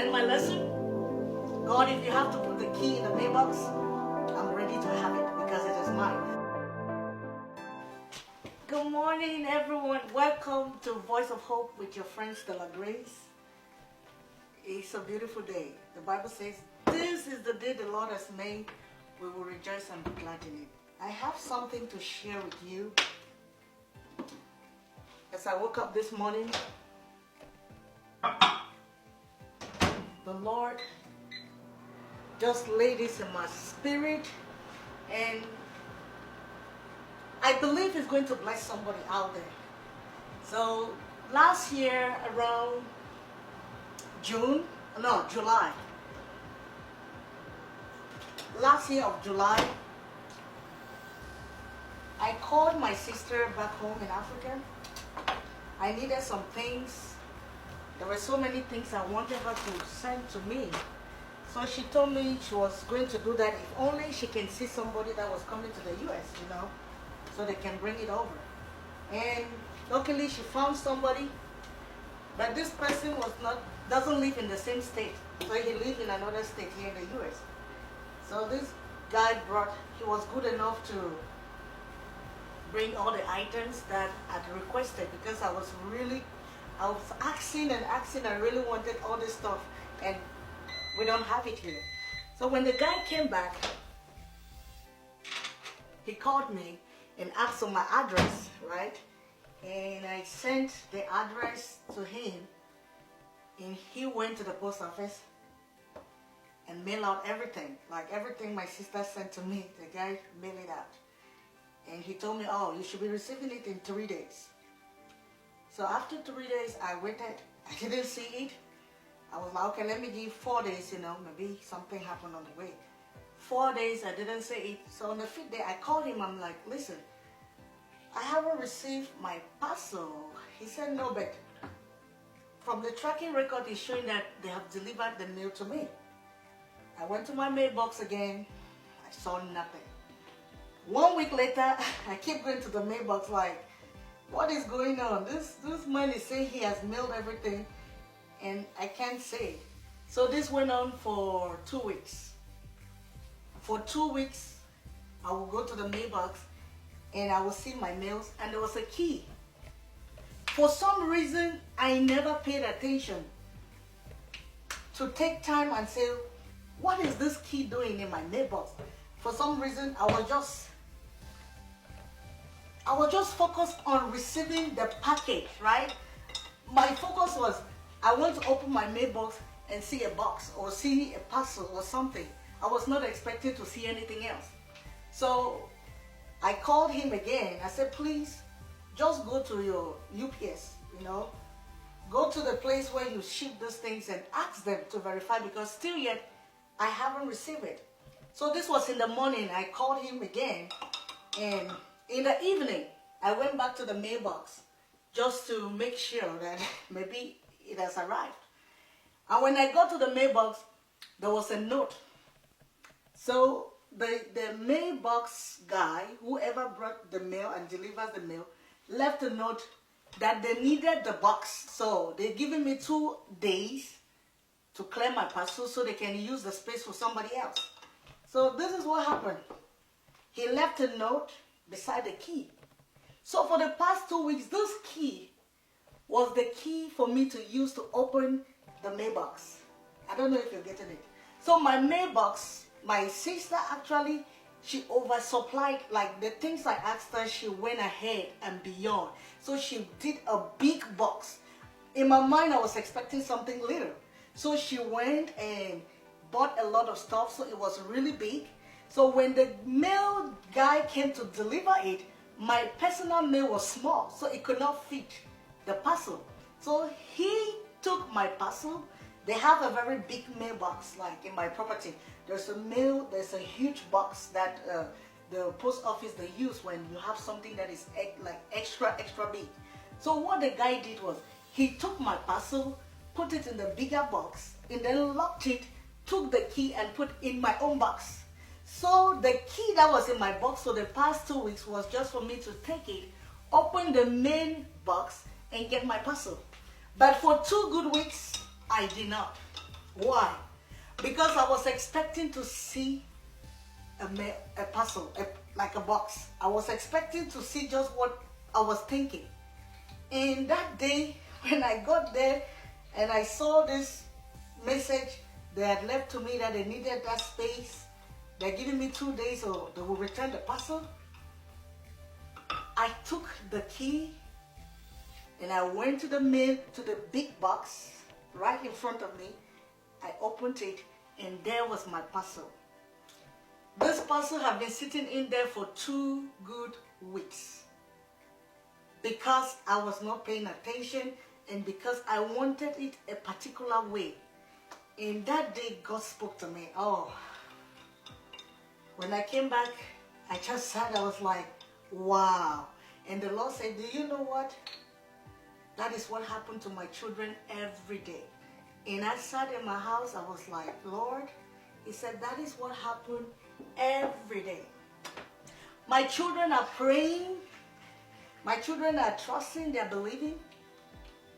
learn my lesson. God, if you have to put the key in the mailbox, I'm ready to have it because it is mine. Good morning, everyone. Welcome to Voice of Hope with your friend Stella-Grace. It's a beautiful day. The Bible says, this is the day the Lord has made. We will rejoice and be glad in it. I have something to share with you. As I woke up this morning, the Lord just laid this in my spirit, and I believe it's going to bless somebody out there. So last year around July. Last year of July, I called my sister back home in Africa. I needed some things. There were so many things I wanted her to send to me. So she told me she was going to do that if only she can see somebody that was coming to the US, so they can bring it over. And luckily she found somebody, but this person doesn't live in the same state. So he lived in another state here in the US. So this guy he was good enough to bring all the items that I'd requested, because I was asking and asking. I really wanted all this stuff, and we don't have it here. So when the guy came back, he called me and asked for my address, right? And I sent the address to him, and he went to the post office and mailed out everything. Like everything my sister sent to me, the guy mailed it out. And he told me, oh, you should be receiving it in 3 days. So after 3 days, I waited. I didn't see it. I was like, okay, let me give 4 days, maybe something happened on the way. 4 days, I didn't see it. So on the 5th day, I called him. I'm like, listen, I haven't received my parcel. He said, no, but from the tracking record, it's showing that they have delivered the mail to me. I went to my mailbox again. I saw nothing. 1 week later, I keep going to the mailbox like, what is going on? This man is saying he has mailed everything, and I can't say it. So this went on for 2 weeks. For 2 weeks, I will go to the mailbox and I will see my mails, and there was a key. For some reason, I never paid attention to take time and say, what is this key doing in my mailbox? For some reason, I was just focused on receiving the package, right? My focus was, I want to open my mailbox and see a box or see a parcel or something. I was not expecting to see anything else. So I called him again. I said, please, just go to your UPS, go to the place where you ship those things and ask them to verify, because still yet, I haven't received it. So this was in the morning. I called him again, and in the evening, I went back to the mailbox just to make sure that maybe it has arrived. And when I got to the mailbox, there was a note. So the mailbox guy, whoever brought the mail and delivers the mail, left a note that they needed the box. So they're giving me 2 days to clear my parcel so they can use the space for somebody else. So this is what happened. He left a note beside the key. So for the past 2 weeks, this key was the key for me to use to open the mailbox. I don't know if you're getting it. So my mailbox, my sister actually, she oversupplied, like the things I asked her, she went ahead and beyond. So she did a big box. In my mind, I was expecting something little. So she went and bought a lot of stuff, so it was really big. So when the mail guy came to deliver it, my personal mail was small, so it could not fit the parcel. So he took my parcel. They have a very big mailbox, like in my property. There's a huge box that the post office they use when you have something that is like extra big. So what the guy did was, he took my parcel, put it in the bigger box, and then locked it, took the key and put in my own box. So the key that was in my box for the past 2 weeks was just for me to take it, open the main box and get my parcel. But for 2 good weeks, I did not. Why? Because I was expecting to see a puzzle, like a box. I was expecting to see just what I was thinking. And that day, when I got there and I saw this message they had left to me that they needed that space, they're giving me 2 days or they will return the parcel. I took the key and I went to the mail, to the big box right in front of me. I opened it and there was my parcel. This parcel had been sitting in there for 2 good weeks because I was not paying attention and because I wanted it a particular way. And that day God spoke to me. Oh, when I came back, I just sat, I was like, wow. And the Lord said, do you know what? That is what happened to my children every day. And I sat in my house, I was like, Lord, He said, that is what happened every day. My children are praying, my children are trusting, they're believing,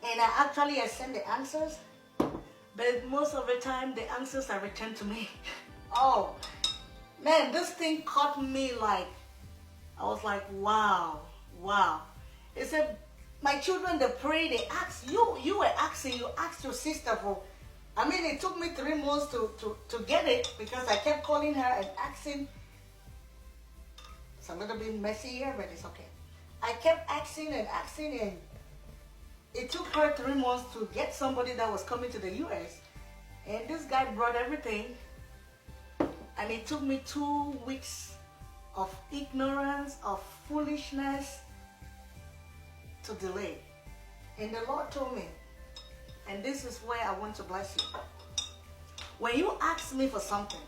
and I send the answers, but most of the time the answers are returned to me. Oh, man, this thing caught me like, I was like, wow, wow. He said, my children, they pray, they ask, you asked your sister for, I mean, it took me 3 months to get it because I kept calling her and asking. It's a little bit messy here, but it's okay. I kept asking and it took her 3 months to get somebody that was coming to the US. And this guy brought everything. And it took me 2 weeks of ignorance, of foolishness to delay. And the Lord told me, and this is where I want to bless you. When you ask me for something,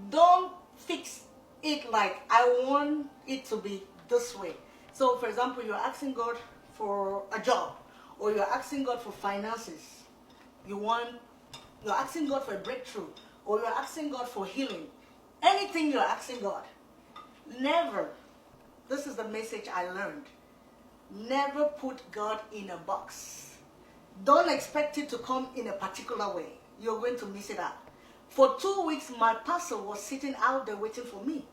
don't fix it like I want it to be this way. So for example, you're asking God for a job, or you're asking God for finances. You're asking God for a breakthrough, or you're asking God for healing. Anything you're asking God, never, this is the message I learned, never put God in a box. Don't expect it to come in a particular way. You're going to miss it out. For 2 weeks, my parcel was sitting out there waiting for me.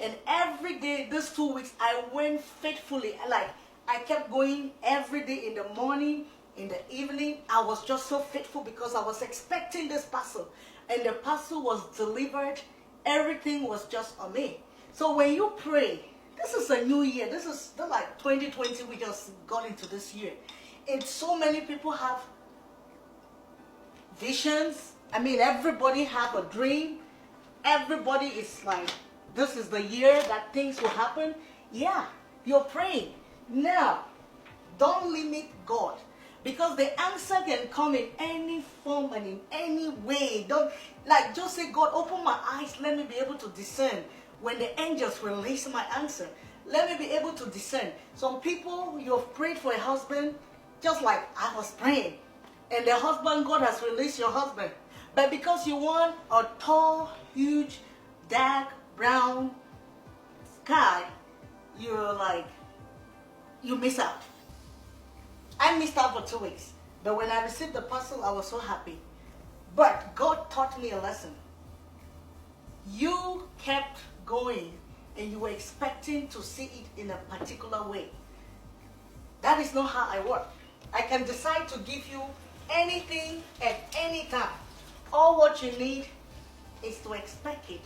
And every day, these 2 weeks, I went faithfully. Like, I kept going every day in the morning, in the evening. I was just so faithful because I was expecting this parcel. And the parcel was delivered. Everything was just on me. So when you pray, this is a new year. This is like 2020. We just got into this year. And so many people have visions. I mean, everybody have a dream. Everybody is like, this is the year that things will happen. Yeah, you're praying. Now, don't limit God. Because the answer can come in any form and in any way. Don't, like, just say, God, open my eyes. Let me be able to discern. When the angels release my answer, let me be able to discern. Some people, you have prayed for a husband, just like I was praying. And the husband, God has released your husband. But because you want a tall, huge, dark, brown guy, you're like, you miss out. I missed out for 2 weeks. But when I received the parcel, I was so happy. But God taught me a lesson. You kept going and you were expecting to see it in a particular way. That is not how I work. I can decide to give you anything at any time. All what you need is to expect it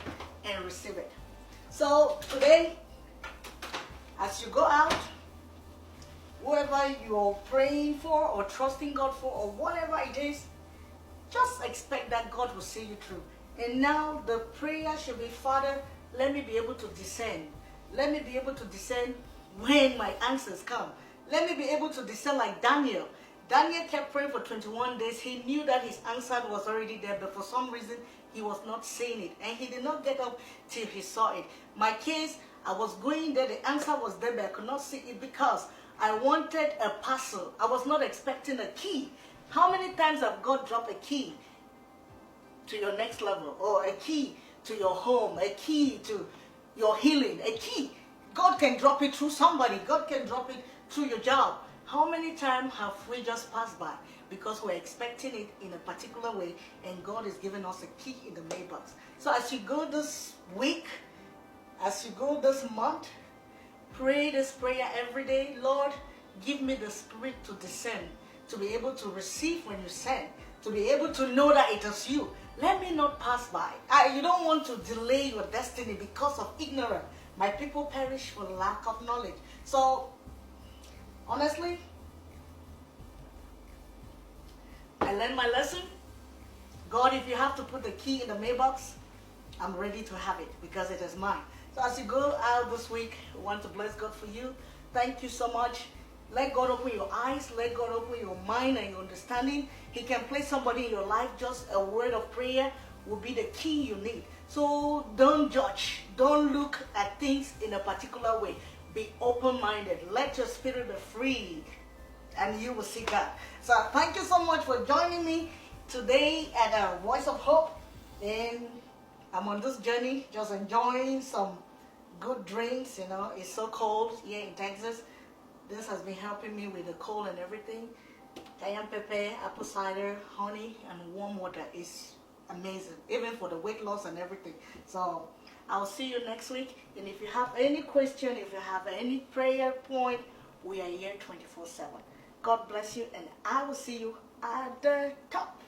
and receive it. So today, as you go out, whoever you're praying for or trusting God for or whatever it is, just expect that God will see you through. And now the prayer should be, Father, let me be able to discern. Let me be able to discern when my answers come. Let me be able to discern like Daniel. Daniel kept praying for 21 days. He knew that his answer was already there, but for some reason, he was not seeing it. And he did not get up till he saw it. My case, I was going there, the answer was there, but I could not see it because I wanted a parcel. I was not expecting a key. How many times have God dropped a key to your next level, or a key to your home, a key to your healing, a key? God can drop it through somebody. God can drop it through your job. How many times have we just passed by because we're expecting it in a particular way, and God is giving us a key in the mailbox? So as you go this week, as you go this month, pray this prayer every day. Lord, give me the spirit to discern, to be able to receive when you send, to be able to know that it is you. Let me not pass by. You don't want to delay your destiny because of ignorance. My people perish for lack of knowledge. So, honestly, I learned my lesson. God, if you have to put the key in the mailbox, I'm ready to have it because it is mine. So as you go out this week, I want to bless God for you. Thank you so much. Let God open your eyes. Let God open your mind and your understanding. He can place somebody in your life. Just a word of prayer will be the key you need. So don't judge. Don't look at things in a particular way. Be open-minded. Let your spirit be free, and you will see God. So thank you so much for joining me today at Voice of Hope. And I'm on this journey, just enjoying some good drinks. You know, it's so cold here in Texas. This has been helping me with the cold and everything. Cayenne pepper, apple cider, honey, and warm water is amazing, even for the weight loss and everything. So I'll see you next week. And if you have any question, if you have any prayer point, we are here 24/7. God bless you, and I will see you at the top.